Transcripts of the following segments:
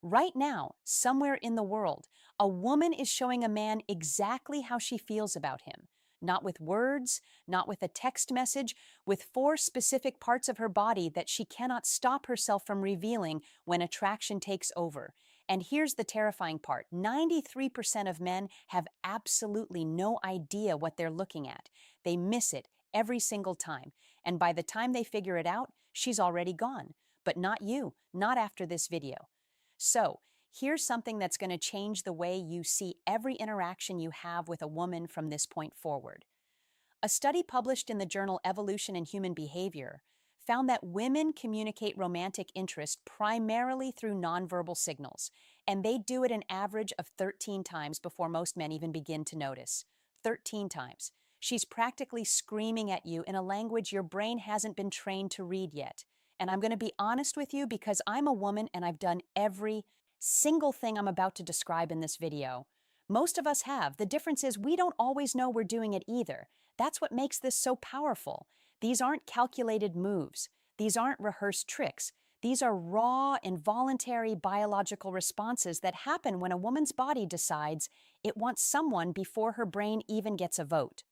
Right now, somewhere in the world, a woman is showing a man exactly how she feels about him. Not with words, not with a text message, with four specific parts of her body that she cannot stop herself from revealing when attraction takes over. And here's the terrifying part: 93% of men have absolutely no idea what they're looking at. They miss it every single time. And by the time they figure it out, she's already gone. But not you, not after this video. So, here's something that's going to change the way you see every interaction you have with a woman from this point forward. A study published in the journal Evolution in Human Behavior found that women communicate romantic interest primarily through nonverbal signals, and they do it an average of 13 times before most men even begin to notice. 13 times. She's practically screaming at you in a language your brain hasn't been trained to read yet. And I'm going to be honest with you because I'm a woman and I've done every single thing I'm about to describe in this video. Most of us have. The difference is we don't always know we're doing it either. That's what makes this so powerful. These aren't calculated moves. These aren't rehearsed tricks. These are raw, involuntary biological responses that happen when a woman's body decides it wants someone before her brain even gets a vote.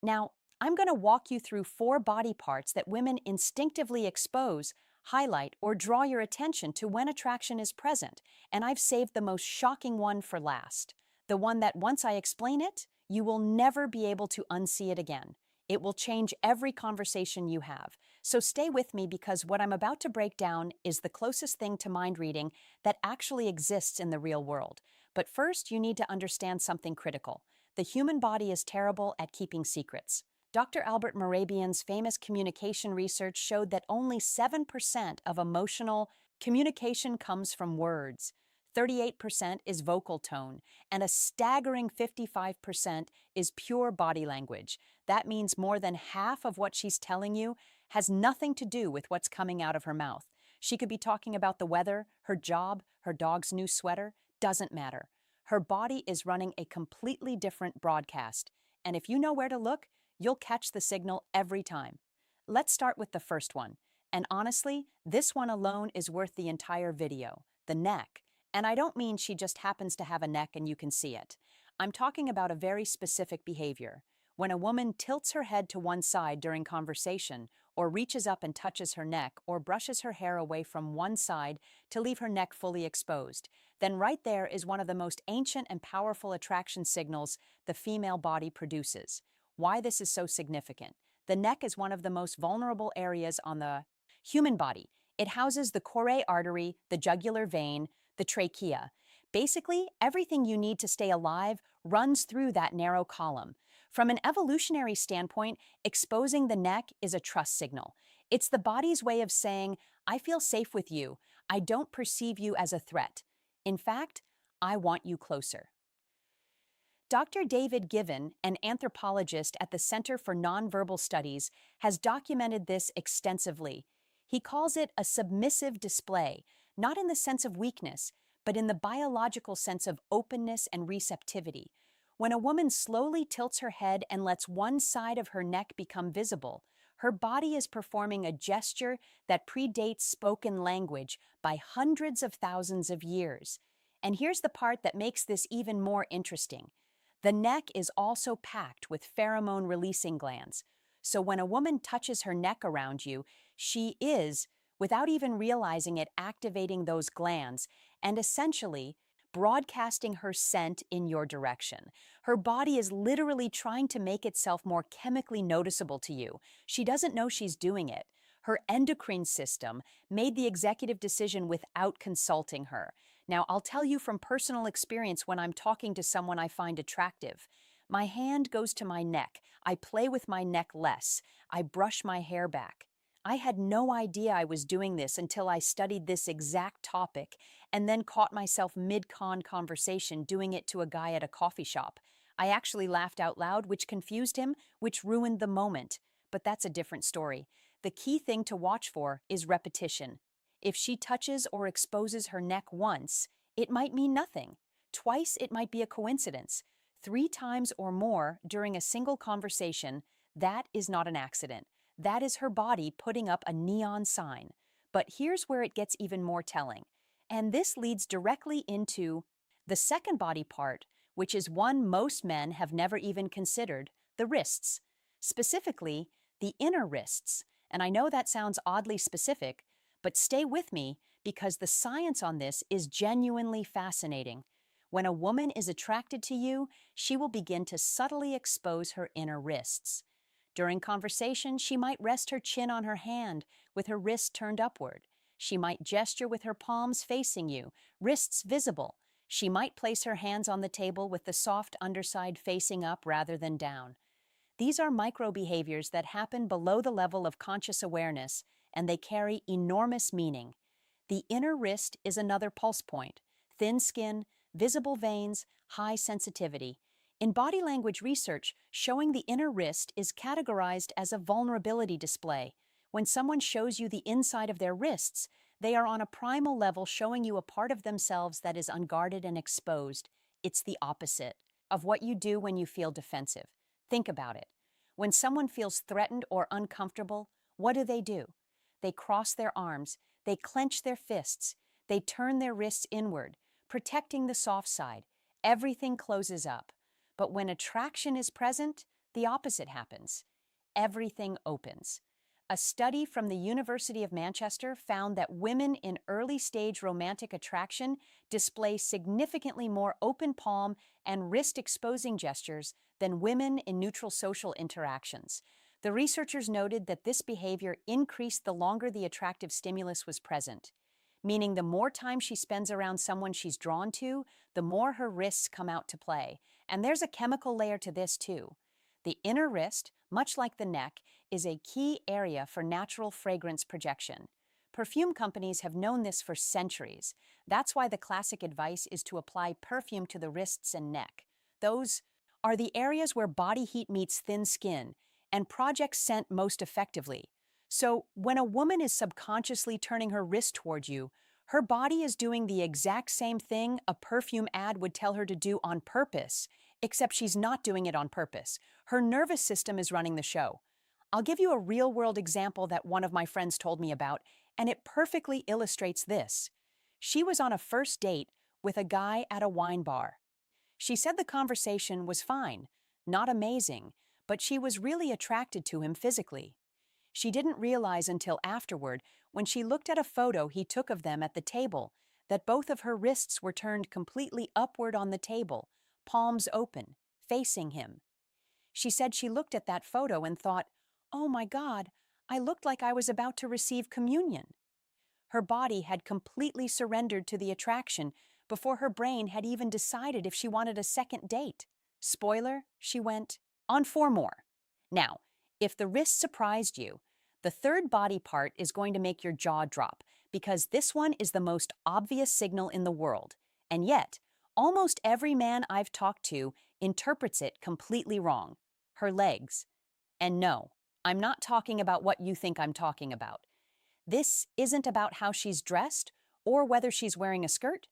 Now, I'm going to walk you through four body parts that women instinctively expose, highlight, or draw your attention to when attraction is present, and I've saved the most shocking one for last. The one that once I explain it, you will never be able to unsee it again. It will change every conversation you have. So stay with me because what I'm about to break down is the closest thing to mind reading that actually exists in the real world. But first, you need to understand something critical. The human body is terrible at keeping secrets. Dr. Albert Mehrabian's famous communication research showed that only 7% of emotional communication comes from words. 38% is vocal tone, and a staggering 55% is pure body language. That means more than half of what she's telling you has nothing to do with what's coming out of her mouth. She could be talking about the weather, her job, her dog's new sweater. Doesn't matter. Her body is running a completely different broadcast, and if you know where to look, you'll catch the signal every time. Let's start with the first one. And honestly, this one alone is worth the entire video: the neck. And I don't mean she just happens to have a neck and you can see it. I'm talking about a very specific behavior. When a woman tilts her head to one side during conversation, or reaches up and touches her neck, or brushes her hair away from one side to leave her neck fully exposed, then right there is one of the most ancient and powerful attraction signals the female body produces. Why this is so significant: the neck is one of the most vulnerable areas on the human body. It houses the choroid artery, the jugular vein, the trachea. Basically, everything you need to stay alive runs through that narrow column. From an evolutionary standpoint, exposing the neck is a trust signal. It's the body's way of saying, I feel safe with you. I don't perceive you as a threat. In fact, I want you closer. Dr. David Given, an anthropologist at the Center for Nonverbal Studies, has documented this extensively. He calls it a submissive display, not in the sense of weakness, but in the biological sense of openness and receptivity. When a woman slowly tilts her head and lets one side of her neck become visible, her body is performing a gesture that predates spoken language by hundreds of thousands of years. And here's the part that makes this even more interesting. The neck is also packed with pheromone-releasing glands. So when a woman touches her neck around you, she is, without even realizing it, activating those glands and essentially broadcasting her scent in your direction. Her body is literally trying to make itself more chemically noticeable to you. She doesn't know she's doing it. Her endocrine system made the executive decision without consulting her. Now, I'll tell you from personal experience, when I'm talking to someone I find attractive, my hand goes to my neck. I play with my neck less. I brush my hair back. I had no idea I was doing this until I studied this exact topic and then caught myself mid-con conversation doing it to a guy at a coffee shop. I actually laughed out loud, which confused him, which ruined the moment. But that's a different story. The key thing to watch for is repetition. If she touches or exposes her neck once, it might mean nothing. Twice, it might be a coincidence. 3 times or more during a single conversation, that is not an accident. That is her body putting up a neon sign. But here's where it gets even more telling. And this leads directly into the second body part, which is one most men have never even considered, the wrists. Specifically, the inner wrists. And I know that sounds oddly specific, but stay with me because the science on this is genuinely fascinating. When a woman is attracted to you, she will begin to subtly expose her inner wrists. During conversation, she might rest her chin on her hand with her wrist turned upward. She might gesture with her palms facing you, wrists visible. She might place her hands on the table with the soft underside facing up rather than down. These are micro behaviors that happen below the level of conscious awareness, and they carry enormous meaning. The inner wrist is another pulse point: thin skin, visible veins, high sensitivity. In body language research, showing the inner wrist is categorized as a vulnerability display. When someone shows you the inside of their wrists, they are on a primal level showing you a part of themselves that is unguarded and exposed. It's the opposite of what you do when you feel defensive. Think about it. When someone feels threatened or uncomfortable, what do? They cross their arms, they clench their fists, they turn their wrists inward, protecting the soft side. Everything closes up. But when attraction is present, the opposite happens. Everything opens. A study from the University of Manchester found that women in early-stage romantic attraction display significantly more open palm and wrist-exposing gestures than women in neutral social interactions. The researchers noted that this behavior increased the longer the attractive stimulus was present, meaning the more time she spends around someone she's drawn to, the more her wrists come out to play. And there's a chemical layer to this too. The inner wrist, much like the neck, is a key area for natural fragrance projection. Perfume companies have known this for centuries. That's why the classic advice is to apply perfume to the wrists and neck. Those are the areas where body heat meets thin skin and project scent most effectively. So, when a woman is subconsciously turning her wrist toward you, her body is doing the exact same thing a perfume ad would tell her to do on purpose, except she's not doing it on purpose. Her nervous system is running the show. I'll give you a real-world example that one of my friends told me about, and it perfectly illustrates this. She was on a first date with a guy at a wine bar. She said the conversation was fine, not amazing, but she was really attracted to him physically. She didn't realize until afterward, when she looked at a photo he took of them at the table, that both of her wrists were turned completely upward on the table, palms open, facing him. She said she looked at that photo and thought, "Oh my God, I looked like I was about to receive communion." Her body had completely surrendered to the attraction before her brain had even decided if she wanted a second date. Spoiler, she went on four more. Now, if the wrist surprised you, the third body part is going to make your jaw drop because this one is the most obvious signal in the world. And yet, almost every man I've talked to interprets it completely wrong. Her legs. And no, I'm not talking about what you think I'm talking about. This isn't about how she's dressed or whether she's wearing a skirt.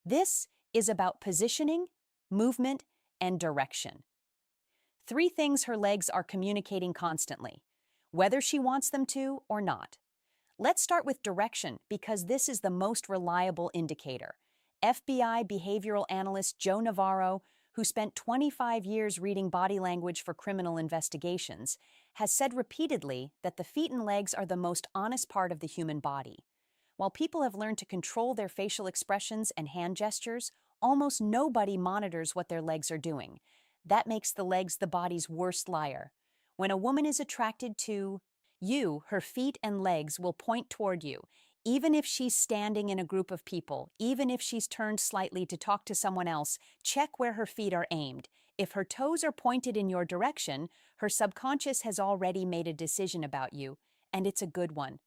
This is about positioning, movement, and direction. Three things her legs are communicating constantly, whether she wants them to or not. Let's start with direction because this is the most reliable indicator. FBI behavioral analyst Joe Navarro, who spent 25 years reading body language for criminal investigations, has said repeatedly that the feet and legs are the most honest part of the human body. While people have learned to control their facial expressions and hand gestures, almost nobody monitors what their legs are doing. That makes the legs the body's worst liar. When a woman is attracted to you, her feet and legs will point toward you, even if she's standing in a group of people, even if she's turned slightly to talk to someone else. Check where her feet are aimed. If her toes are pointed in your direction, her subconscious has already made a decision about you, and it's a good one.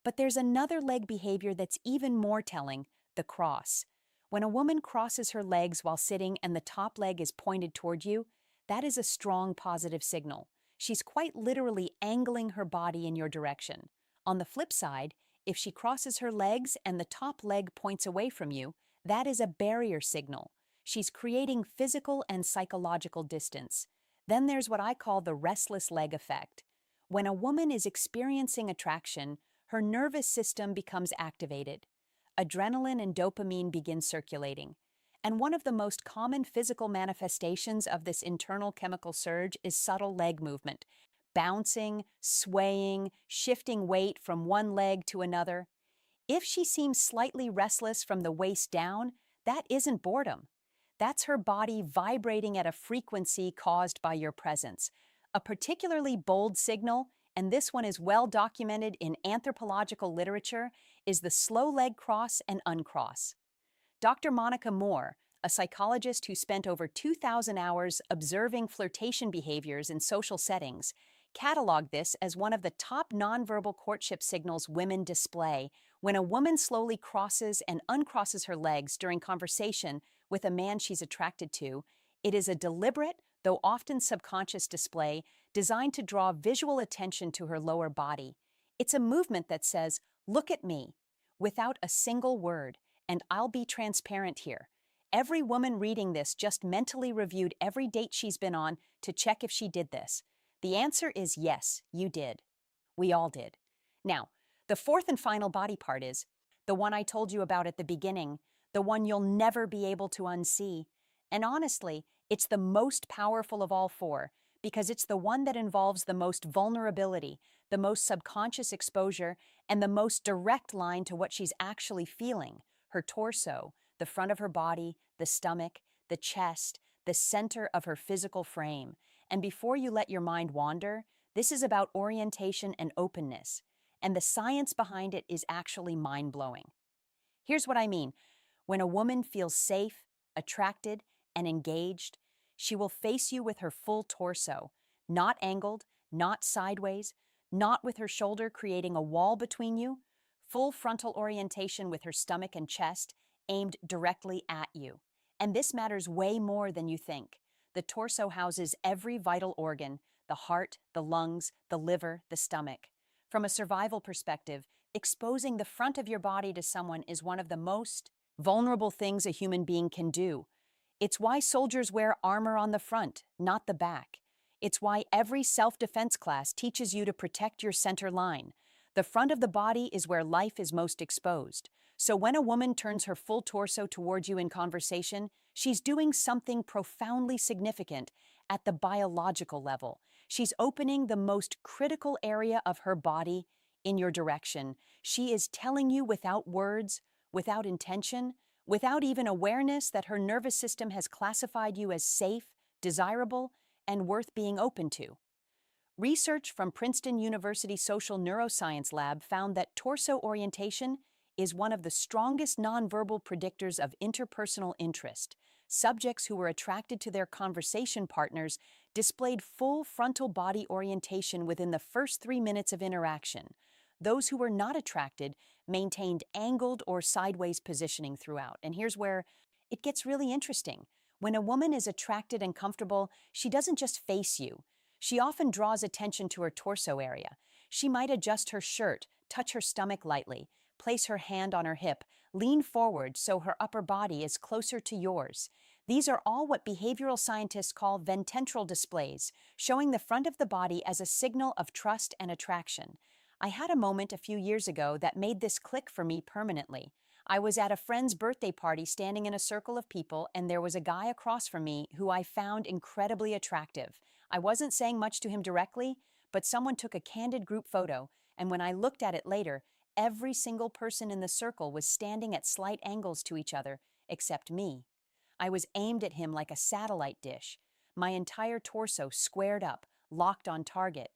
But there's another leg behavior that's even more telling: the cross. When a woman crosses her legs while sitting and the top leg is pointed toward you, that is a strong positive signal. She's quite literally angling her body in your direction. On the flip side, if she crosses her legs and the top leg points away from you, that is a barrier signal. She's creating physical and psychological distance. Then there's what I call the restless leg effect. When a woman is experiencing attraction, her nervous system becomes activated. adrenaline and dopamine begin circulating. And one of the most common physical manifestations of this internal chemical surge is subtle leg movement, bouncing, swaying, shifting weight from one leg to another. If she seems slightly restless from the waist down, that isn't boredom. That's her body vibrating at a frequency caused by your presence. A particularly bold signal, and this one is well documented in anthropological literature, is the slow leg cross and uncross. Dr. Monica Moore, a psychologist who spent over 2,000 hours observing flirtation behaviors in social settings, cataloged this as one of the top nonverbal courtship signals women display. When a woman slowly crosses and uncrosses her legs during conversation with a man she's attracted to, it is a deliberate, though often subconscious display designed to draw visual attention to her lower body. It's a movement that says, "Look at me," without a single word. And I'll be transparent here. Every woman reading this just mentally reviewed every date she's been on to check if she did this. The answer is yes, you did. We all did. Now, the fourth and final body part is the one I told you about at the beginning, the one you'll never be able to unsee. And honestly, it's the most powerful of all four because it's the one that involves the most vulnerability, the most subconscious exposure, and the most direct line to what she's actually feeling. Her torso, the front of her body, the stomach, the chest, the center of her physical frame. And before you let your mind wander, this is about orientation and openness. And the science behind it is actually mind-blowing. Here's what I mean. When a woman feels safe, attracted, and engaged, she will face you with her full torso, not angled, not sideways, not with her shoulder creating a wall between you, full frontal orientation with her stomach and chest aimed directly at you. And this matters way more than you think. The torso houses every vital organ, the heart, the lungs, the liver, the stomach. From a survival perspective, exposing the front of your body to someone is one of the most vulnerable things a human being can do. It's why soldiers wear armor on the front, not the back. It's why every self-defense class teaches you to protect your center line. The front of the body is where life is most exposed. So when a woman turns her full torso towards you in conversation, she's doing something profoundly significant at the biological level. She's opening the most critical area of her body in your direction. She is telling you without words, without intention, without even awareness that her nervous system has classified you as safe, desirable, and worth being open to. Research from Princeton University Social Neuroscience Lab found that torso orientation is one of the strongest nonverbal predictors of interpersonal interest. Subjects who were attracted to their conversation partners displayed full frontal body orientation within the first 3 minutes of interaction. Those who were not attracted maintained angled or sideways positioning throughout. And here's where it gets really interesting. When a woman is attracted and comfortable, she doesn't just face you. She often draws attention to her torso area. She might adjust her shirt, touch her stomach lightly, place her hand on her hip, lean forward so her upper body is closer to yours. These are all what behavioral scientists call ventral displays, showing the front of the body as a signal of trust and attraction. I had a moment a few years ago that made this click for me permanently. I was at a friend's birthday party standing in a circle of people, and there was a guy across from me who I found incredibly attractive. I wasn't saying much to him directly, but someone took a candid group photo, and when I looked at it later, every single person in the circle was standing at slight angles to each other, except me. I was aimed at him like a satellite dish, my entire torso squared up, locked on target.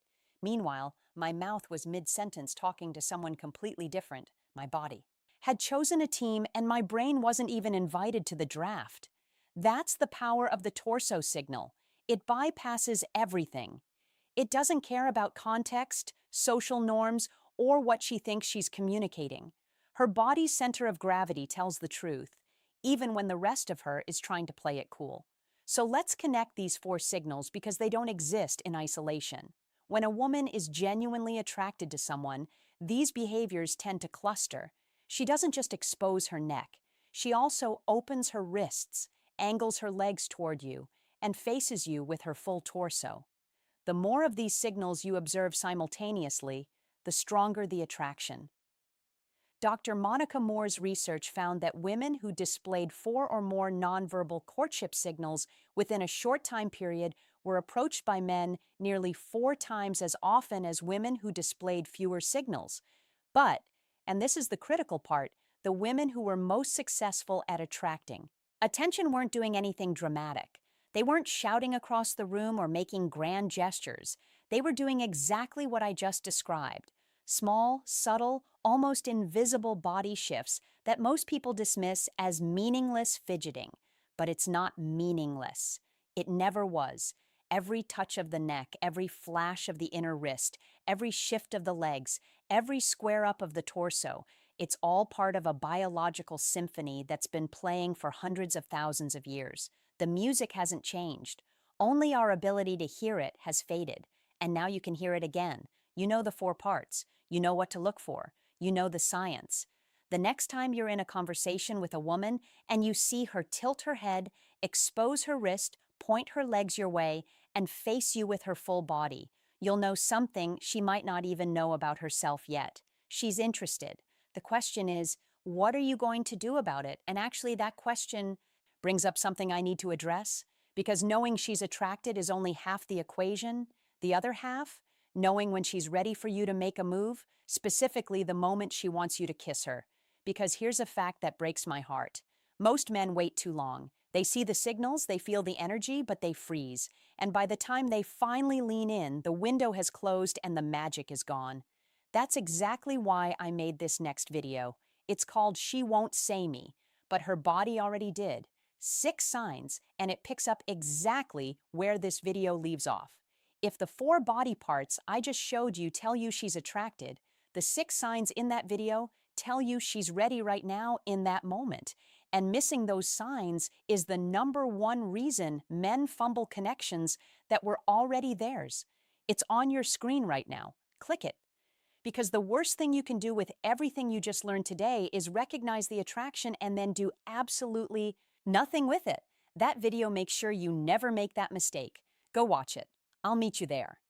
Meanwhile, my mouth was mid-sentence talking to someone completely different, my body. Had chosen a team and my brain wasn't even invited to the draft. That's the power of the torso signal. It bypasses everything. It doesn't care about context, social norms, or what she thinks she's communicating. Her body's center of gravity tells the truth, even when the rest of her is trying to play it cool. So let's connect these four signals because they don't exist in isolation. When a woman is genuinely attracted to someone, these behaviors tend to cluster. She doesn't just expose her neck. She also opens her wrists, angles her legs toward you, and faces you with her full torso. The more of these signals you observe simultaneously, the stronger the attraction. Dr. Monica Moore's research found that women who displayed 4 or more nonverbal courtship signals within a short time period were approached by men nearly 4 times as often as women who displayed fewer signals. But, and this is the critical part, the women who were most successful at attracting attention weren't doing anything dramatic. They weren't shouting across the room or making grand gestures. They were doing exactly what I just described. Small, subtle, almost invisible body shifts that most people dismiss as meaningless fidgeting. But it's not meaningless. It never was. Every touch of the neck, every flash of the inner wrist, every shift of the legs, every square up of the torso, it's all part of a biological symphony that's been playing for hundreds of thousands of years. The music hasn't changed. Only our ability to hear it has faded. And now you can hear it again. You know the 4 parts. You know what to look for. You know the science. The next time you're in a conversation with a woman and you see her tilt her head, expose her wrist, point her legs your way, and face you with her full body, you'll know something she might not even know about herself yet. She's interested. The question is, what are you going to do about it? And actually, that question brings up something I need to address, because knowing she's attracted is only half the equation. The other half, knowing when she's ready for you to make a move, specifically the moment she wants you to kiss her. Because here's a fact that breaks my heart. Most men wait too long. They see the signals, they feel the energy, but they freeze. And by the time they finally lean in, the window has closed and the magic is gone. That's exactly why I made this next video. It's called She Won't Say Me, but her body already did. 6 signs, and it picks up exactly where this video leaves off. If the 4 body parts I just showed you tell you she's attracted, the 6 signs in that video tell you she's ready right now in that moment. And missing those signs is the #1 reason men fumble connections that were already theirs. It's on your screen right now. Click it. Because the worst thing you can do with everything you just learned today is recognize the attraction and then do absolutely nothing with it. That video makes sure you never make that mistake. Go watch it. I'll meet you there.